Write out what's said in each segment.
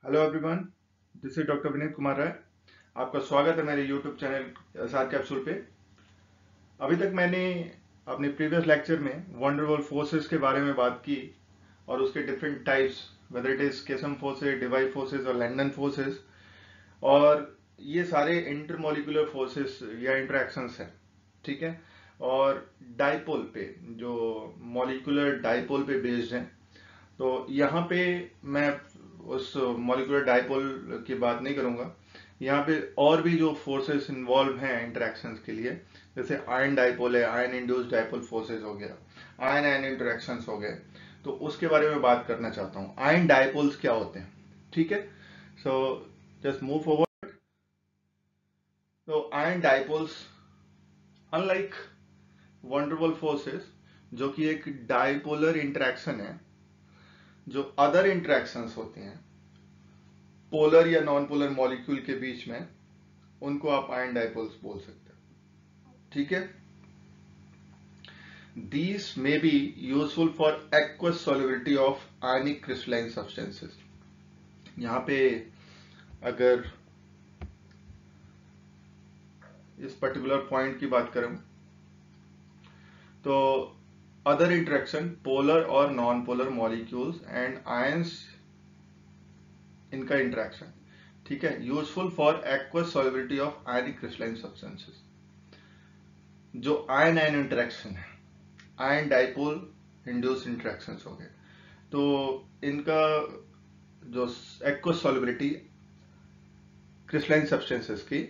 Hello everyone, this is doctor Vineet Kumar Rai. आपका स्वागत है मेरे यूट्यूब चैनल एसआर कैप्सूल पे। अभी तक मैंने अपने प्रीवियस लेक्चर में वंडरवल फोर्सेस के बारे में बात की और उसके different types, whether it is Keesom forces, Debye forces और लैंडन फोर्सेस। और ये सारे इंटरमोलिकुलर फोर्सेस या इंटरेक्शंस हैं, ठीक है। और डाइपोल पे, जो मॉलिकुलर डाइपोल पे बेस्ड हैं। तो यहाँ पे मैं उस मॉलिक्यूलर डाइपोल की बात नहीं करूंगा। यहाँ पे और भी जो फोर्सेस इन्वॉल्व हैं इंटरेक्शंस के लिए, जैसे आयन डाइपोल है, आयन इंड्यूस्ड डाइपोल फोर्सेस हो गया, आयन आयन इंटरेक्शंस हो गए, तो उसके बारे में बात करना चाहता हूँ। आयन डाइपोल्स क्या होते हैं, ठीक है। So just move forward. तो आयन डाइपोल्स, अनलाइक वंडरवल फोर्सेस, जो कि एक डाइपोलर इंटरेक्शन है, जो अदर इंटरेक्शंस होती हैं पोलर या नॉन पोलर मॉलिक्यूल के बीच में, उनको आप आयन डाइपोल्स बोल सकते हैं, ठीक है। These may be useful for aqueous solubility of ionic crystalline substances. यहां पे अगर इस पर्टिकुलर पॉइंट की बात करें तो अदर इंटरेक्शन पोलर और non polar molecules and ions, इनका इंटरेक्शन, ठीक है, useful for aqueous solubility of ionic crystalline substances. जो आयन आयन इंटरेक्शन है, आयन डाइपोल इंड्यूस इंटरेक्शंस हो गए, तो इनका जो एक्वस सॉल्युबिलिटी क्रिस्टलाइन सब्सटेंसेस की,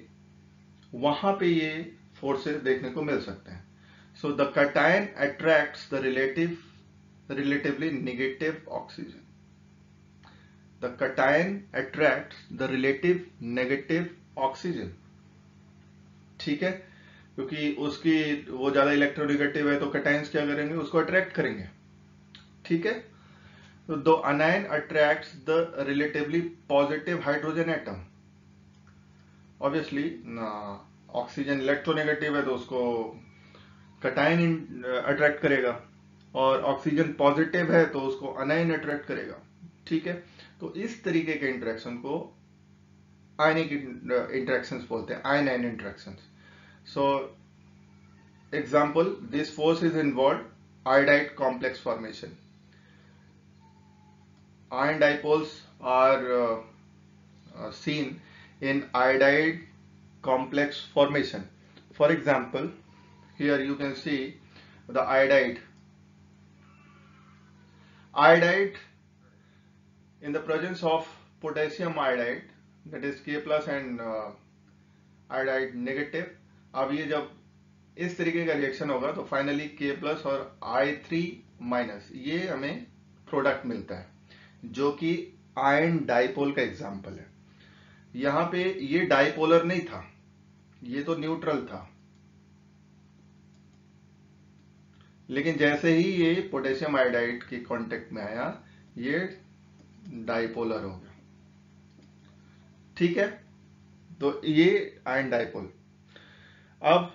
वहां पे ये फोर्सेस देखने को मिल सकते हैं। So the cation attracts the relatively negative oxygen. The cation attracts the relative negative oxygen, ठीक है, क्योंकि उसकी वो ज्यादा इलेक्ट्रोनेगेटिव है, तो कैटायंस क्या करेंगे, उसको अट्रैक्ट करेंगे, ठीक है। So the anion attracts the relatively positive hydrogen atom. Obviously, oxygen electronegative है तो उसको कैटायन अट्रैक्ट करेगा, और ऑक्सीजन पॉजिटिव है तो उसको अनायन अट्रैक्ट करेगा, ठीक है। तो इस तरीके के इंटरेक्शन को आयनिक इंटरेक्शंस बोलते हैं, ion ion interactions. So example, this force is involve iodide complex formation. Ion dipoles are seen in iodide complex formation. For example, here you can see the iodide. Iodide in the presence of potassium iodide, that is K plus and iodide negative. अब ये जब इस तरीके का reaction होगा तो finally K plus और I3 minus, ये हमें प्रोडक्ट मिलता है, जो कि आयन डाइपोल का एग्जाम्पल है। यहां पे ये डाइपोलर नहीं था, ये तो न्यूट्रल था, लेकिन जैसे ही ये पोटेशियम आयोडाइड के कांटेक्ट में आया, ये डाइपोलर हो गया, ठीक है। तो ये आयन डाइपोल। अब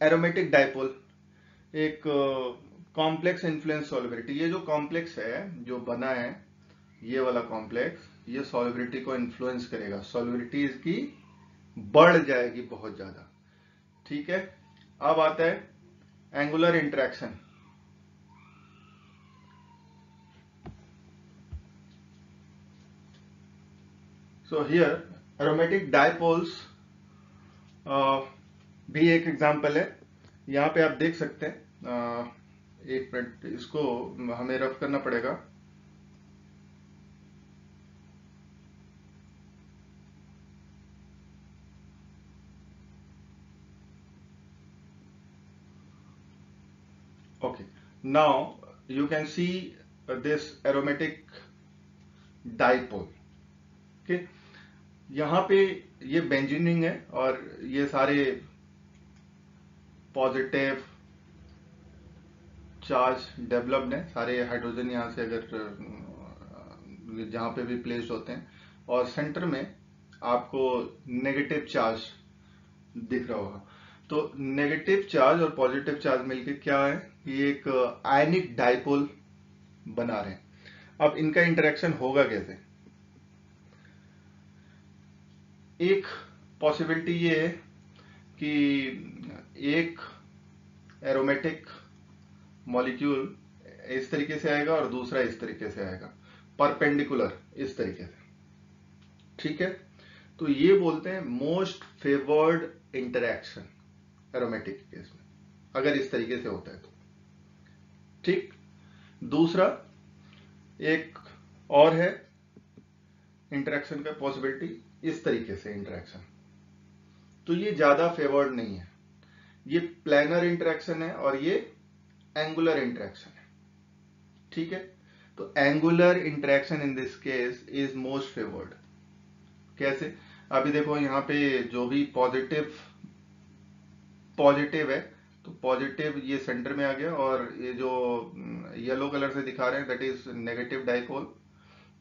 एरोमेटिक डाइपोल, एक कॉम्प्लेक्स इन्फ्लुएंस सॉल्युबिलिटी। ये जो कॉम्प्लेक्स है जो बना है, ये वाला कॉम्प्लेक्स, ये सॉल्युबिलिटी को इन्फ्लुएंस करेगा, सॉल्युबिलिटी इसकी बढ़ जाएगी बहुत ज्यादा, ठीक है। अब आता है angular interaction. So here aromatic dipoles भी एक एग्जांपल है। यहाँ पे आप देख सकते हैं, एक मिनट, इसको हमें रफ करना पड़ेगा। Okay, now you can see this aromatic dipole, okay. यहाँ पे ये बेंजीनिंग है और ये सारे पॉजिटिव चार्ज डेवलप्ड है, सारे हाइड्रोजन यहाँ से अगर जहां पे भी प्लेस्ड होते हैं, और सेंटर में आपको नेगेटिव चार्ज दिख रहा होगा। तो नेगेटिव चार्ज और पॉजिटिव चार्ज मिलके क्या है, ये एक आयनिक डाइपोल बना रहे हैं। अब इनका इंटरेक्शन होगा कैसे, एक पॉसिबिलिटी ये है कि एक एरोमेटिक मॉलिक्यूल इस तरीके से आएगा और दूसरा इस तरीके से आएगा, परपेंडिकुलर इस तरीके से, ठीक है। तो ये बोलते हैं most favoured interaction aromatic case में, अगर इस तरीके से होता है तो, ठीक। दूसरा एक और है इंटरैक्शन का पॉसिबिलिटी, इस तरीके से इंटरैक्शन, तो ये ज्यादा फेवर्ड नहीं है, ये प्लैनर इंटरैक्शन है और ये एंगुलर इंटरैक्शन है, ठीक है। तो angular interaction in this case is most favoured. कैसे? अभी देखो यहाँ पे जो भी पॉजिटिव है, तो पॉजिटिव ये सेंटर में आ गया, और ये जो येलो कलर से दिखा रहे हैं दैट इज नेगेटिव डाइपोल,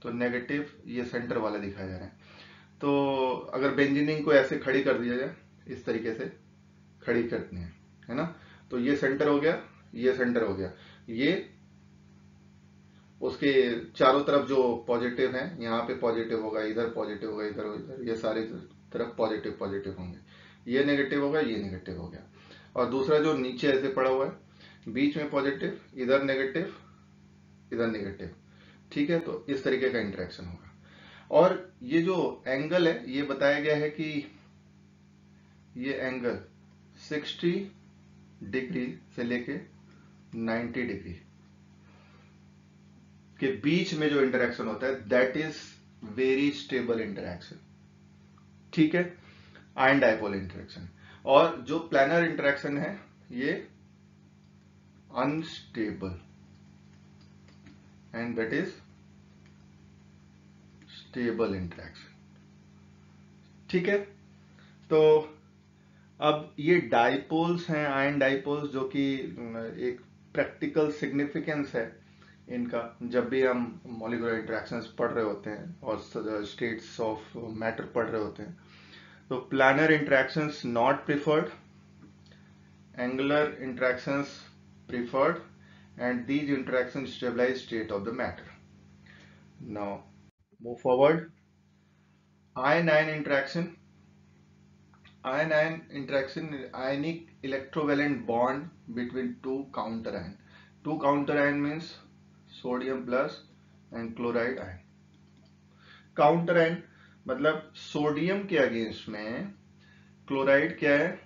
तो नेगेटिव ये सेंटर वाला दिखाया जा रहा है। तो अगर बेंजीनिंग को ऐसे खड़ी कर दिया जाए, इस तरीके से खड़ी करनी है ना, तो ये सेंटर हो गया, ये सेंटर हो गया, ये उसके चारों तरफ जो पॉजिटिव है, यहाँ पे पॉजिटिव होगा, इधर पॉजिटिव होगा, इधर, ये सारे तरफ पॉजिटिव पॉजिटिव होंगे, ये नेगेटिव होगा, ये नेगेटिव हो गया। और दूसरा जो नीचे ऐसे पड़ा हुआ है, बीच में पॉजिटिव, इधर नेगेटिव, इधर नेगेटिव, ठीक है। तो इस तरीके का इंटरेक्शन होगा। और ये जो एंगल है, ये बताया गया है कि ये एंगल 60 डिग्री से लेके 90 डिग्री के बीच में जो इंटरेक्शन होता है that is very stable interaction, ठीक है, आयन डाइपोल इंटरेक्शन। और जो प्लैनर इंटरेक्शन है ये unstable and that is stable interaction, ठीक है। तो अब ये डाइपोल्स हैं, आयन डाइपोल्स, जो कि एक प्रैक्टिकल सिग्निफिकेंस है इनका, जब भी हम मॉलिक्यूलर इंटरेक्शंस पढ़ रहे होते हैं और स्टेट्स ऑफ मैटर पढ़ रहे होते हैं। तो planar interactions not preferred, angular interactions preferred, and these interactions stabilize state of the matter. Now move forward. Ion-ion interaction. Ion-ion interaction is ionic electrovalent bond between two counter ion. Two counter ion means sodium plus and chloride ion. Counter ion मतलब sodium के against में chloride क्या है,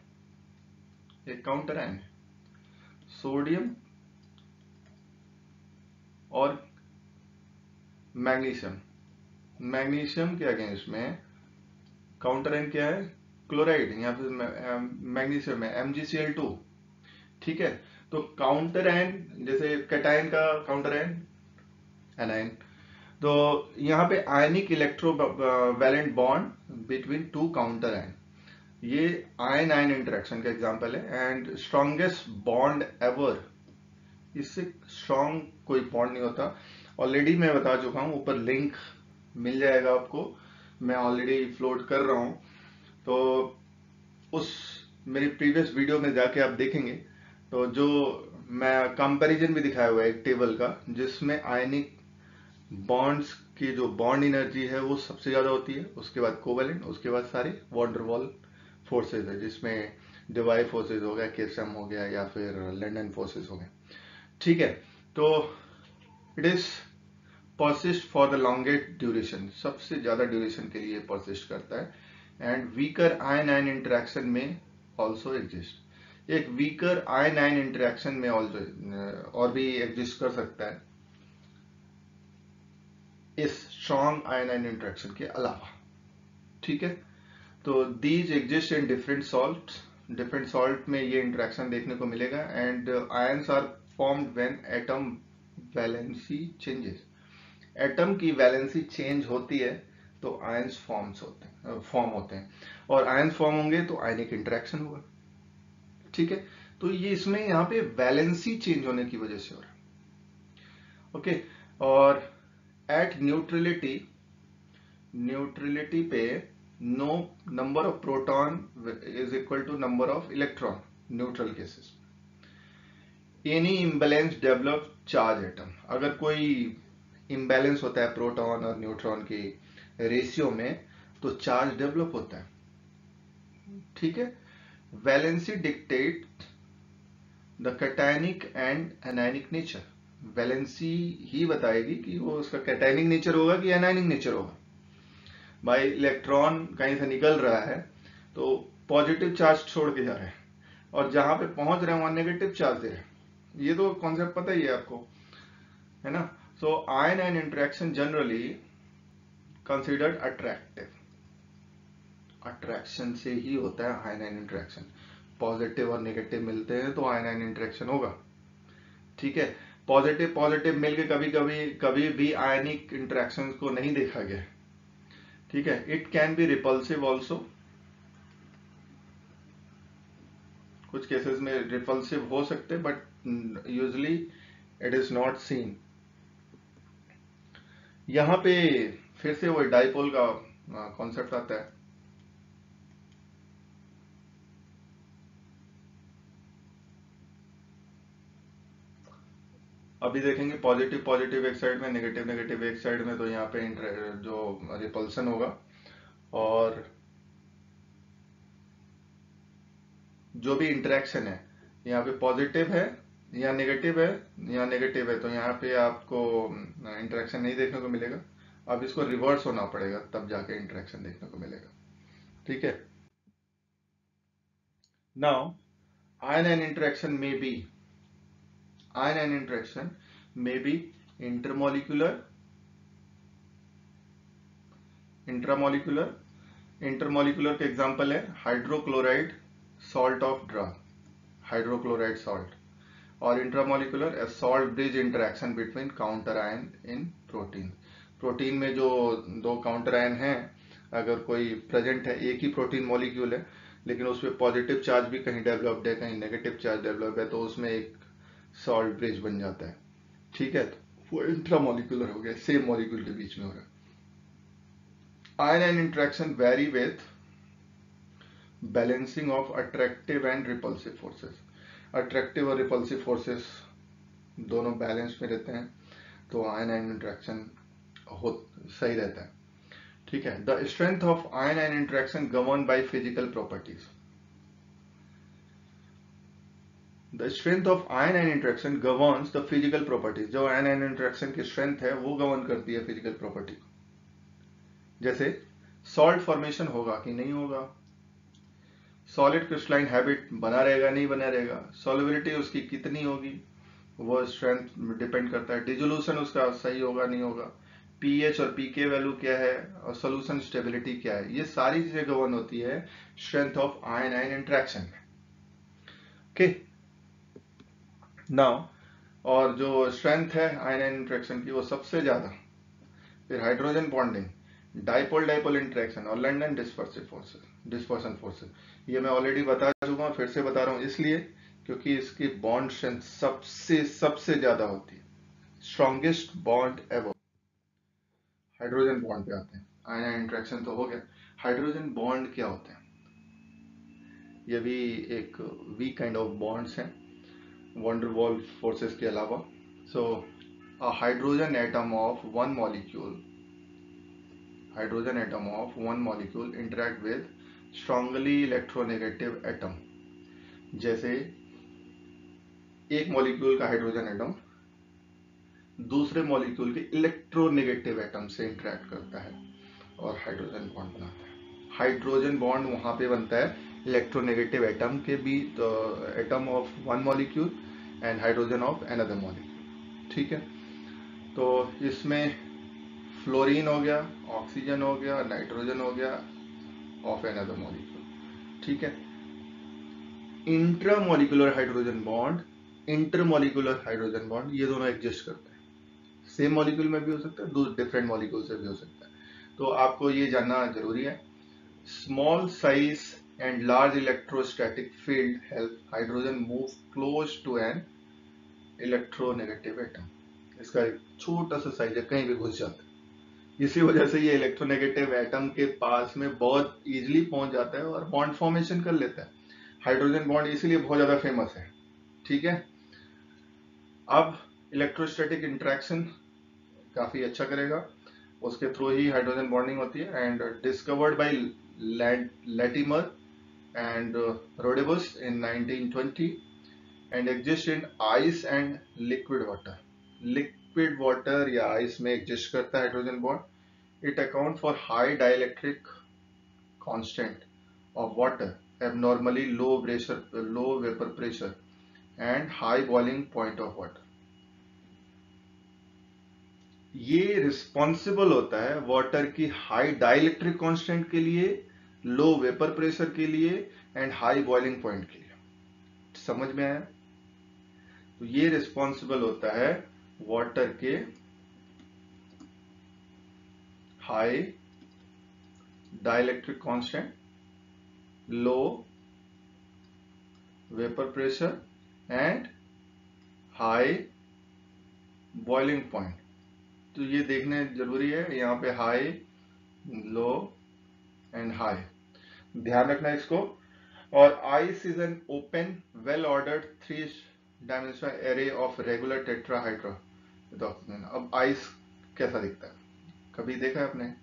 एक counter ion है। Sodium और magnesium, magnesium के against में काउंटर आयन क्या है, क्लोराइड, या फिर मैग्नीशियम है MgCl2, ठीक है। तो काउंटर आयन, जैसे कैटायन का काउंटर आयन एनायन, तो यहाँ पे ionic electrovalent bond between two counter ion, ये आयन आयन इंटरेक्शन का एग्जांपल है। एंड स्ट्रॉन्गेस्ट बॉन्ड एवर, इससे स्ट्रॉन्ग कोई बॉन्ड नहीं होता। ऑलरेडी मैं बता चुका हूं, ऊपर लिंक मिल जाएगा आपको, मैं ऑलरेडी फ्लोट कर रहा हूं, तो उस मेरी प्रीवियस वीडियो में जाके आप देखेंगे, तो जो मैं कंपैरिजन भी दिखाया हुआ है एक टेबल का, जिसमें आयनिक बॉन्ड्स की जो बॉन्ड एनर्जी है वो सबसे ज्यादा होती है, उसके बाद कोवेलेंट, उसके बाद सारे वॉन डेर वाल फोर्सेज है, जिसमें डिवाई फोर्सेज हो गया, केसम हो गया, या फिर लंडन फोर्सेज हो गए, ठीक है। तो it is persist for the longest duration, सबसे ज्यादा ड्यूरेशन के लिए परसिस्ट करता है। And weaker ion ion interaction में ऑल्सो एग्जिस्ट, एक वीकर आयन आयन इंटरेक्शन में और भी एग्जिस्ट कर सकता है इस स्ट्रॉन्ग आयन आयन इंटरेक्शन के अलावा, ठीक है। तो these exist in different salt, different salt में ये इंटरेक्शन देखने को मिलेगा। And ions are formed when atom valency changes, atom की वैलेंसी चेंज होती है तो आयंस फॉर्म होते हैं, और आयंस फॉर्म होंगे तो आयनिक इंटरेक्शन होगा, ठीक है। तो ये इसमें यहाँ पे वैलेंसी चेंज होने की वजह से हो रहा है, ओके। और एट न्यूट्रलिटी पे no number of proton is equal to number of electron, neutral cases. Any imbalance develop charge atom, अगर कोई इम्बैलेंस होता है प्रोटॉन और न्यूट्रॉन की रेशियो में, तो चार्ज डेवलप होता है। ठीक है, valency dictate the cationic and anionic nature. Valency ही बताएगी कि वो उसका कैटायनिक नेचर होगा कि एनायनिक नेचर होगा। भाई इलेक्ट्रॉन कहीं से निकल रहा है तो पॉजिटिव चार्ज छोड़ के जा रहे हैं, और जहां पे पहुंच रहे हैं वहां नेगेटिव चार्ज दे रहे हैं। ये तो कॉन्सेप्ट पता ही है आपको, है ना। So ion and interaction generally considered attractive. Attraction से ही होता है आयन एंड इंटरेक्शन। पॉजिटिव और नेगेटिव मिलते हैं तो आयन एंड इंटरेक्शन होगा। ठीक है, पॉजिटिव पॉजिटिव मिलके कभी भी आयनिक इंटरेक्शन को नहीं देखा गया। ठीक है, it can be repulsive also. कुछ केसेस में रिपल्सिव हो सकते, but usually it is not seen. यहां पे फिर से वो डाइपोल का कॉन्सेप्ट आता है। अभी देखेंगे पॉजिटिव पॉजिटिव एक साइड में, नेगेटिव नेगेटिव एक साइड में, तो यहाँ पे जो रिपल्सन होगा, और जो भी इंटरेक्शन है यहाँ पे पॉजिटिव है या नेगेटिव है, या नेगेटिव है तो यहाँ पे आपको इंटरेक्शन नहीं देखने को मिलेगा। अब इसको रिवर्स होना पड़ेगा तब जाके इंटरेक्शन देखने को मिलेगा। ठीक है, नाउ आयन एंड इंटरेक्शन में be ion and interaction may be intermolecular, intramolecular। Intermolecular के एग्जांपल है hydrochloride salt of drug, hydrochloride salt, और intramolecular a salt bridge interaction between counter ion in protein. Protein में जो दो counter ion हैं, अगर कोई प्रेजेंट है, एक ही प्रोटीन मॉलिक्यूल है लेकिन उसमें पॉजिटिव चार्ज भी कहीं डेवलप्ड है, कहीं नेगेटिव चार्ज डेवलप है, तो उसमें एक सॉल्ट ब्रिज बन जाता है। ठीक है, तो वो इंट्रामोलिकुलर हो गया, सेम मॉलिक्यूल के बीच में हो रहा है। Ion and interaction very with balancing of attractive and repulsive forces. Attractive और रिपल्सिव फोर्सेस दोनों बैलेंस में रहते हैं तो आयन एंड इंटरेक्शन सही रहता है। ठीक है, the strength of ion and interaction govern by physical properties. The strength of ion and interaction governs the physical properties. जो आयन एंड इंटरेक्शन की स्ट्रेंथ है वो गवर्न करती है फिजिकल प्रॉपर्टी। जैसे सॉल्ट फॉर्मेशन होगा कि नहीं होगा, सॉलिड क्रिस्टलाइन हैबिट बना रहेगा नहीं बना रहेगा, सॉल्युबिलिटी उसकी कितनी होगी, वो स्ट्रेंथ डिपेंड करता है, डिसोल्यूशन उसका सही होगा नहीं होगा, पीएच और पीके वैल्यू क्या है, और सोल्यूशन स्टेबिलिटी क्या है। ये सारी चीजें गवर्न होती है strength of ion ion interaction में। ओके, नाउ और जो स्ट्रेंथ है आयन आयन इंटरेक्शन की वो सबसे ज्यादा, फिर hydrogen bonding, dipole dipole interaction और लंडन डिस्पर्सन फोर्सेस। ये मैं ऑलरेडी बता चुका हूं, फिर से बता रहा हूं इसलिए क्योंकि इसकी बॉन्ड स्ट्रेंथ सबसे ज्यादा होती है, strongest bond ever. Hydrogen bond पे आते हैं। आयन आयन इंटरेक्शन तो हो गया, हाइड्रोजन बॉन्ड क्या होते हैं? ये भी एक वीक काइंड ऑफ बॉन्ड्स हैं वंडर वॉल फोर्सेस के अलावा। सो a hydrogen atom of one molecule interact with strongly electronegative atom। जैसे एक मॉलिक्यूल का हाइड्रोजन एटम दूसरे मॉलिक्यूल के इलेक्ट्रोनेगेटिव एटम से इंटरेक्ट करता है और हाइड्रोजन बॉन्ड बनाता है। हाइड्रोजन बॉन्ड वहां पे बनता है इलेक्ट्रोनेगेटिव एटम के बीच, atom of one molecule and hydrogen of another molecule. ठीक है, तो इसमें फ्लोरीन हो गया, ऑक्सीजन हो गया, नाइट्रोजन हो गया ऑफ अनदर मॉलिक्यूल। ठीक है, intramolecular hydrogen bond, intermolecular hydrogen bond, ये दोनों एग्जिस्ट करते हैं। सेम मॉलिक्यूल में भी हो सकता है, दो डिफरेंट मॉलिक्यूल से भी हो सकता है। तो आपको ये जानना जरूरी है। Small size and large electrostatic field help hydrogen move close to an electronegative atom. इसका एक छोटा सा साइज है, कहीं भी घुस जाता है, इसी वजह से ये इलेक्ट्रोनेगेटिव एटम के पास में बहुत इजीली पहुंच जाता है और बॉन्ड फॉर्मेशन कर लेता है। हाइड्रोजन बॉन्ड इसीलिए बहुत ज्यादा फेमस है। ठीक है, अब इलेक्ट्रोस्टैटिक इंटरेक्शन काफी अच्छा करेगा। उसके थ्रू ही हाइड्रोजन बॉन्डिंग होती है, and discovered by Latimer and Rhodopus in 1920 and exist in ice and liquid water. Liquid water या ice में exist करता है hydrogen bond. It account for high dielectric constant of water, abnormally low vapor pressure and high boiling point of water. ये responsible होता है water की high dielectric constant के लिए, लो वेपर प्रेशर के लिए एंड हाई बॉइलिंग पॉइंट के लिए. समझ में आया? तो ये रिस्पॉन्सिबल होता है वाटर के high dielectric constant, low vapour pressure and high boiling point. तो ये देखने जरूरी है, यहाँ पे हाई, लो एंड हाई, ध्यान रखना इसको. और ice is an open well ordered 3 dimensional array of regular tetrahedra with oxygen. अब आइस कैसा दिखता है, कभी देखा है आपने?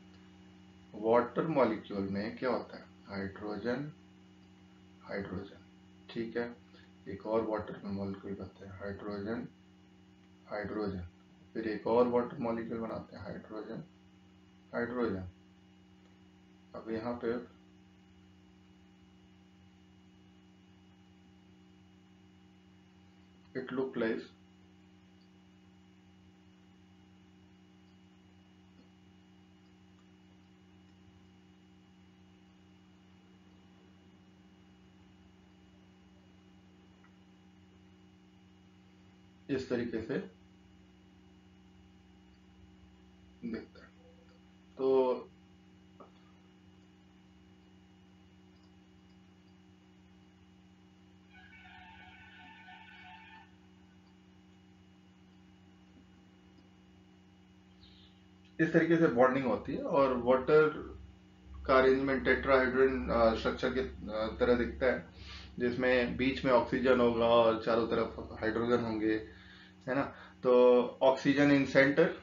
वाटर मॉलिक्यूल में क्या होता है? हाइड्रोजन हाइड्रोजन, ठीक है. एक और वाटर मॉलिक्यूल बनाते हैं, हाइड्रोजन हाइड्रोजन, फिर एक और वाटर मॉलिक्यूल बनाते हैं, हाइड्रोजन हाइड्रोजन. अब यहाँ पे it look like इस तरीके से दिखता है. तो इस तरीके से बॉन्डिंग होती है और वाटर का अरेंजमेंट टेट्राहाइड्रल स्ट्रक्चर की तरह दिखता है, जिसमें बीच में ऑक्सीजन होगा और चारों तरफ हाइड्रोजन होंगे, है ना. तो oxygen in centre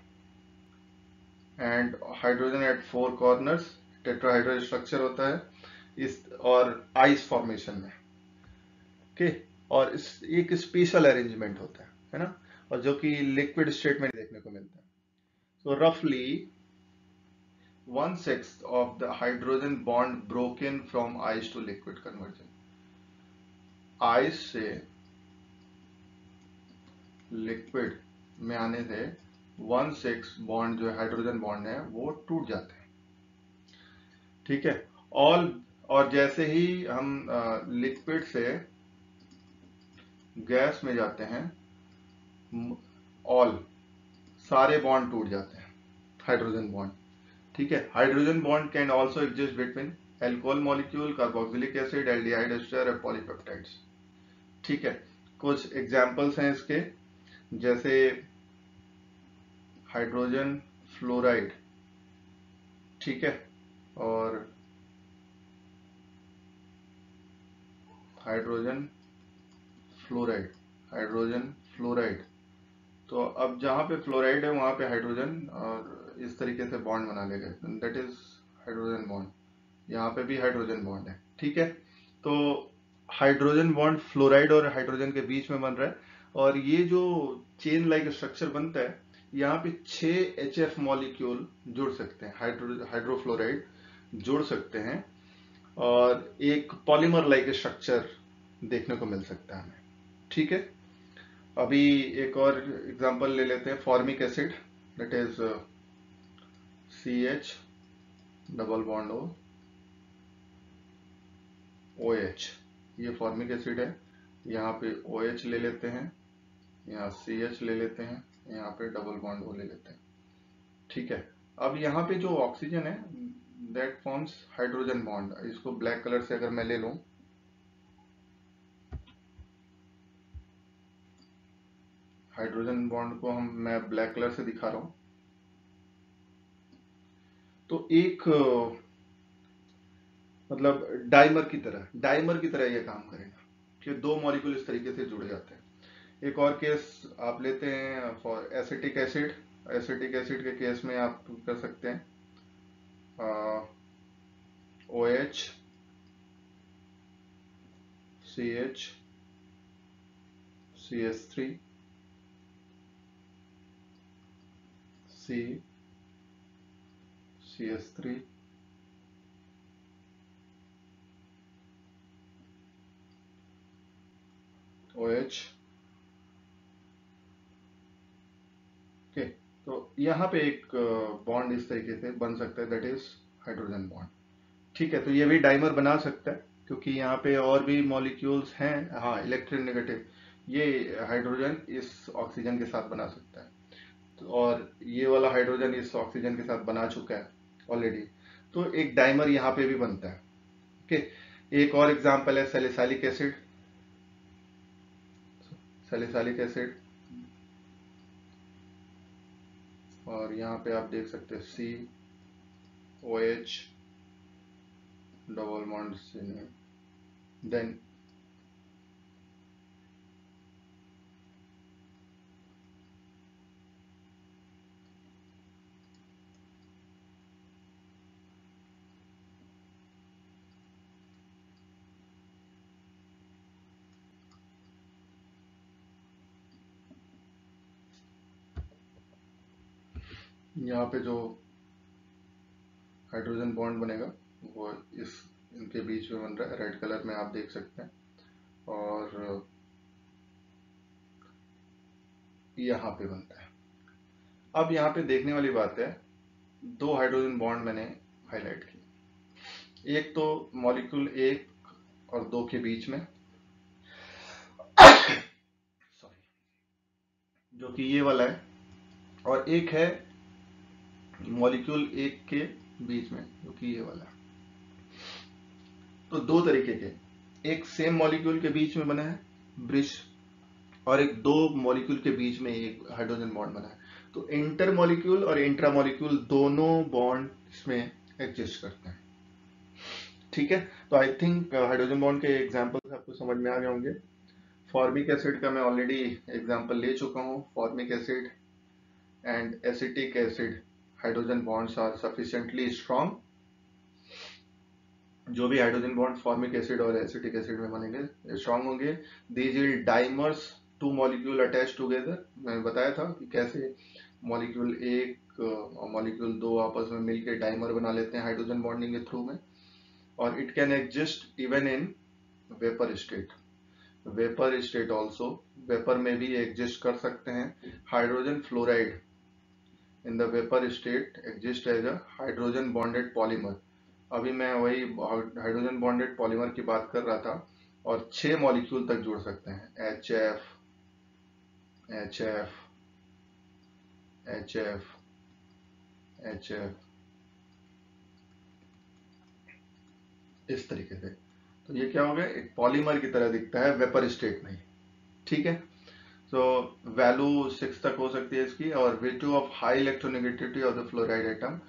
and hydrogen at 4 corners, tetrahedral structure होता है इस, और आइस फॉर्मेशन में. ओके. और इस एक स्पेशल अरेंजमेंट होता है ना, और जो कि लिक्विड स्टेट में देखने को मिलता है. So roughly 1/6 of the hydrogen bond broken from ice to liquid conversion. Ice से लिक्विड में आने से 1/6 बॉन्ड जो हाइड्रोजन बॉन्ड है वो टूट जाते हैं, ठीक है. और जैसे ही हम लिक्विड से गैस में जाते हैं, ऑल सारे बॉन्ड टूट जाते हैं, हाइड्रोजन बॉन्ड, ठीक है. Hydrogen bond can also exist between alcohol molecule, carboxylic acid, aldehyde ester और पॉलीपेप्टाइड्स, ठीक है. कुछ एग्जांपल्स हैं इसके, जैसे हाइड्रोजन फ्लोराइड, ठीक है, और हाइड्रोजन फ्लोराइड, हाइड्रोजन फ्लोराइड. तो अब जहां पे फ्लोराइड है वहां पे हाइड्रोजन और इस तरीके से बॉन्ड बना लेगा, दैट इज हाइड्रोजन बॉन्ड. यहाँ पे भी हाइड्रोजन बॉन्ड है, ठीक है. तो हाइड्रोजन बॉन्ड फ्लोराइड और हाइड्रोजन के बीच में बन रहा है, और ये जो चेन लाइक स्ट्रक्चर बनता है, यहाँ पे 6 HF मॉलिक्यूल जुड़ सकते हैं, हाइड्रोफ्लोराइड जुड़ सकते हैं, और एक पॉलीमर लाइक स्ट्रक्चर देखने को मिल सकता है हमें, ठीक है. अभी एक और एग्जांपल ले लेते हैं, formic acid, that is CH double bond OH. ये फॉर्मिक एसिड है, यहाँ पे OH ले लेते हैं, यहाँ CH ले लेते हैं, यहाँ पे डबल बॉन्ड O ले लेते हैं, ठीक है. अब यहाँ पे जो ऑक्सीजन है दैट फॉर्म्स हाइड्रोजन बॉन्ड. इसको ब्लैक कलर से अगर मैं ले लूं, हाइड्रोजन बॉन्ड को मैं ब्लैक कलर से दिखा रहा हूं, तो एक मतलब डाइमर की तरह ये काम करेगा कि 2 मॉलिक्यूल इस तरीके से जुड़ जाते हैं. एक और केस आप लेते हैं for acetic acid, acetic acid के केस में आप कर सकते हैं OH CH CH3 C CH3 OH। Okay, तो यहाँ पे एक बॉन्ड इस तरीके से बन सकता है, दैट इज हाइड्रोजन बॉन्ड। ठीक है, तो ये भी डाइमर बना सकता है क्योंकि यहाँ पे और भी मॉलिक्यूल्स हैं। हाँ, इलेक्ट्रोनेगेटिव, ये हाइड्रोजन इस ऑक्सीजन के साथ बना सकता है, तो और ये वाला हाइड्रोजन इस ऑक्सीजन के साथ बना चुका है ऑलरेडी, तो एक डाइमर यहाँ पे भी बनता है। ओके, एक और एग्जांपल है सैलिसाइलिक एसिड। सैलिसाइलिक एसिड, और यहाँ पे आप देख सकते हैं COH डबल बॉन्ड से, देन यहाँ पे जो हाइड्रोजन बॉन्ड बनेगा वो इस इनके बीच में बन रहा है, रेड कलर में आप देख सकते हैं। और यहाँ पे बनता है। अब यहाँ पे देखने वाली बात है, दो हाइड्रोजन बॉन्ड मैंने हाईलाइट किए, एक तो मॉलिक्यूल 1 और 2 के बीच में, सॉरी, जो कि ये वाला है, और एक है मॉलिक्यूल 1 के बीच में जो कि ये वाला है। तो दो तरीके के, एक सेम मॉलिक्यूल के बीच में बना है ब्रिज, और एक दो मॉलिक्यूल के बीच में एक हाइड्रोजन बॉन्ड बना है। तो इंटर मॉलिक्यूल और इंट्रा मॉलिक्यूल दोनों बॉन्ड इसमें एग्जिस्ट करते हैं। ठीक है, तो आई थिंक हाइड्रोजन बॉन्ड के एग्जांपल्स आपको समझ में आ गए होंगे। फॉर्मिक एसिड का मैं ऑलरेडी एग्जांपल ले चुका हूं। Formic acid and acetic acid hydrogen bonds are sufficiently strong. जो भी हाइड्रोजन बॉन्ड फॉर्मिक एसिड और एसिटिक एसिड में बनेंगे स्ट्रांग होंगे। These will dimers two molecule attach together. मैंने बताया था कि कैसे मॉलिक्यूल 1 और मॉलिक्यूल 2 आपस में मिलकर डाइमर बना लेते हैं हाइड्रोजन बॉन्डिंग के थ्रू में। और it can exist even in vapour state. Vapour state also, vapour में भी एग्जिस्ट कर सकते हैं। Hydrogen fluoride in the vapour state exist as a hydrogen bonded polymer. अभी मैं वही हाइड्रोजन बॉन्डेड पॉलीमर की बात कर रहा था, और 6 मॉलिक्यूल तक जोड़ सकते हैं, HF HF HF HF, इस तरीके से। तो ये क्या हो गया, एक पॉलीमर की तरह दिखता है वेपर स्टेट में। ठीक है, सो वैल्यू 6 तक हो सकती है इसकी। और V2 of high electronegativity of the fluoride atom,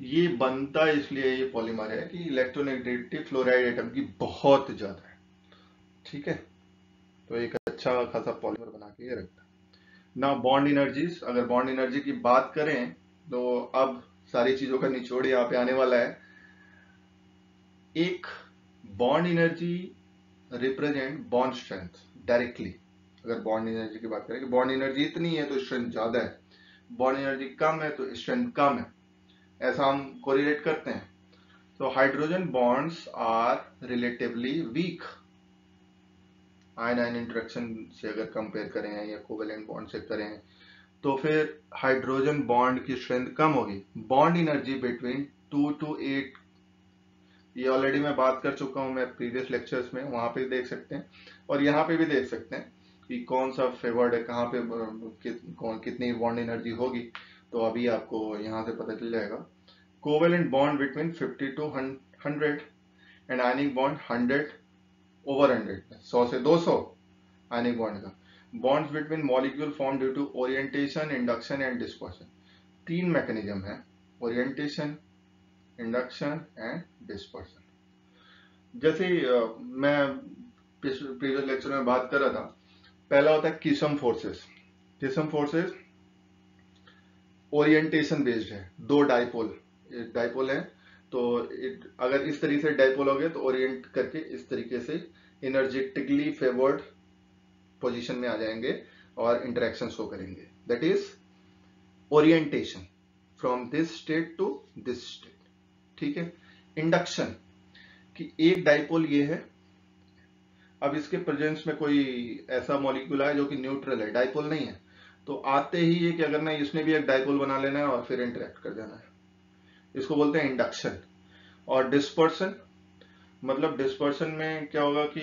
ये बनता इसलिए ये पॉलीमर है कि इलेक्ट्रोनेगेटिविटी फ्लोराइड एटम की बहुत ज्यादा है। ठीक है, तो एक अच्छा खासा पॉलीमर बना के ये रखता है ना। बॉन्ड एनर्जीज, अगर बॉन्ड एनर्जी की बात करें तो अब सारी चीजों का निचोड़ यहाँ पे आने वाला है। एक bond energy represent bond strength directly. अगर बॉन्ड एनर्जी की बात करें कि बॉन्ड एनर्जी इतनी है तो स्ट्रेंथ ज्यादा है, बॉन्ड एनर्जी कम है तो स्ट्रेंथ कम है, ऐसा हम कोरिलेट करते हैं। तो hydrogen bonds are relatively weak. Ion ion interaction से अगर कंपेयर करें या कोवेलेंट बॉन्ड से करें तो फिर हाइड्रोजन बॉन्ड की स्ट्रेंथ कम होगी। बॉन्ड एनर्जी बिटवीन 2 to 8, ये ऑलरेडी मैं बात कर चुका हूं मैं प्रीवियस लेक्चर्स में, वहां पे देख सकते हैं। और यहाँ पे भी देख सकते हैं कि कौन सा फेवर्ड है, कहाँ पे कितनी बॉन्ड एनर्जी होगी। तो अभी आपको यहाँ से पता चल जाएगा। Covalent bond between 50 to 100 and ionic bond 100 over 100, 100 से 200 आयनिक बॉन्ड का। Bonds between molecule form due to orientation, induction and dispersion. 3 mechanism है, ओरिएंटेशन, इंडक्शन एंड डिस्पर्शन। जैसे मैं प्रीवियस लेक्चर में बात कर रहा था, पहला होता है किसम फोर्सेस। किसम फोर्सेस ओरिएंटेशन बेस्ड है। दो डाइपोल, एक डाइपोल है तो अगर इस तरीके से डाइपोल हो गए तो ओरिएंट करके इस तरीके से एनर्जेटिकली फेवर्ड पोजीशन में आ जाएंगे और इंटरेक्शन शो करेंगे। That is orientation from this state to this state. ठीक है। इंडक्शन कि एक डाइपोल ये है, अब इसके प्रेजेंस में कोई ऐसा मॉलिक्यूल है जो कि न्यूट्रल है, डाइपोल नहीं है, तो आते ही ये क्या करना है, इसने भी एक डाइपोल बना लेना है और फिर इंटरेक्ट कर देना है। इसको बोलते हैं इंडक्शन। और डिस्पर्सन, मतलब डिस्पर्सन में क्या होगा कि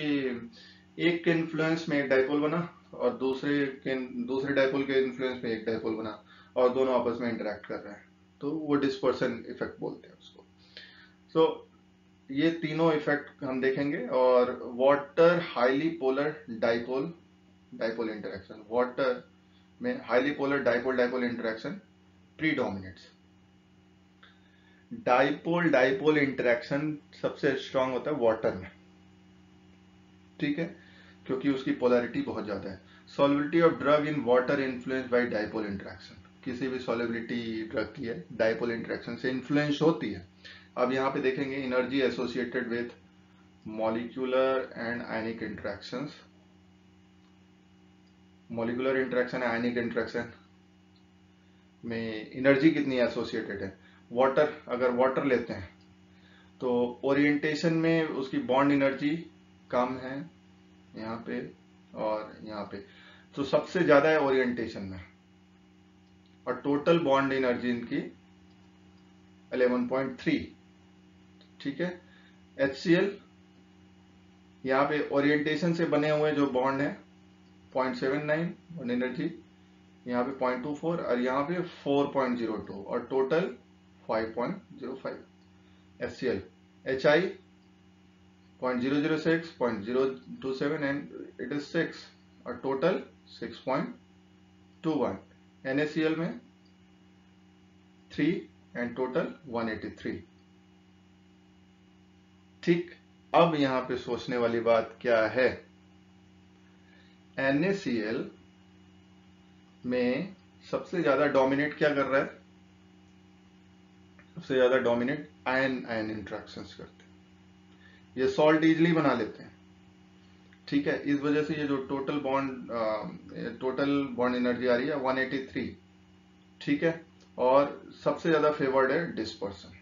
एक के इन्फ्लुएंस में एक डाइपोल बना और दूसरे डाइपोल के इन्फ्लुएंस में एक डाइपोल बना और दोनों आपस में इंटरेक्ट कर रहे हैं, तो वो डिस्पर्सन इफेक्ट बोलते हैं उसको। सो ये तीनों इफेक्ट हम देखेंगे। और water highly polar dipole interaction, water में highly polar dipole interaction predominates. Dipole interaction सबसे स्ट्रांग होता है वाटर में, ठीक है, क्योंकि उसकी पोलैरिटी बहुत ज्यादा है। Solubility of drug in water influence by dipole interaction, किसी भी सॉल्युबिलिटी ड्रग की है डाइपोल इंटरेक्शन से इन्फ्लुएंस होती है। अब यहाँ पे देखेंगे energy associated with molecular and ionic interactions. Molecular interaction ionic interaction में एनर्जी कितनी एसोसिएटेड है। वाटर, अगर वाटर लेते हैं तो ओरिएंटेशन में उसकी बॉन्ड एनर्जी कम है यहाँ पे और यहाँ पे, तो सबसे ज्यादा है ओरिएंटेशन में, और टोटल बॉन्ड एनर्जी इनकी 11.3। ठीक है। HCl यहाँ पे ओरिएंटेशन से बने हुए जो बॉन्ड है 0.79 बॉन्ड एनर्जी, यहाँ पे 0.24 और यहाँ पे 4.02 और total 5.05। HCl HI 0.006 0.027 and it is 6 और टोटल 6.21। NaCl में 3 एंड टोटल 183। ठीक। अब यहां पे सोचने वाली बात क्या है, NaCl में सबसे ज्यादा डोमिनेट क्या कर रहा है, सबसे ज्यादा डोमिनेट आयन इंटरेक्शंस करते हैं, ये सॉल्ट इजिली बना लेते हैं। ठीक है। इस वजह से ये जो टोटल बॉन्ड एनर्जी आ रही है 183। ठीक है। और सबसे ज्यादा फेवर्ड है डिस्पर्सन।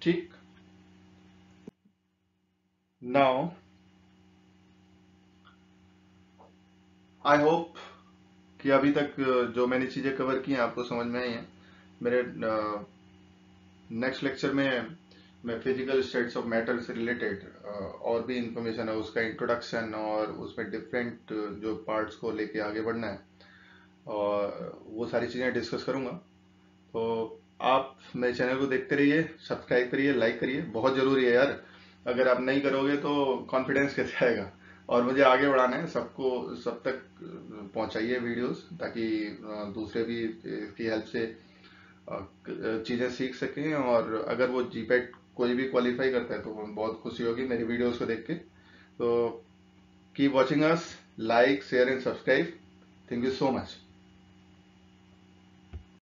ठीक। नाउ आई होप कि अभी तक जो मैंने चीजें कवर की हैं आपको समझ में आई हैं। मेरे नेक्स्ट लेक्चर में मैं फिजिकल स्टेट्स ऑफ मैटर से रिलेटेड और भी इंफॉर्मेशन है उसका इंट्रोडक्शन और उसमें डिफरेंट जो पार्ट्स को लेके आगे बढ़ना है और वो सारी चीजें डिस्कस करूंगा। तो आप मेरे चैनल को देखते रहिए, सब्सक्राइब करिए, लाइक करिए, बहुत जरूरी है यार। अगर आप नहीं करोगे तो कॉन्फिडेंस कैसे आएगा। और मुझे आगे बढ़ाना है, सबको सब तक पहुंचाइए वीडियोस, ताकि दूसरे भी इसकी हेल्प से चीजें सीख सकें। और अगर वो जीपैट कोई भी क्वालिफाई करता है तो बहुत खुशी होगी मेरी वीडियोस को देख के। तो keep watching us, like share and subscribe. Thank you so much.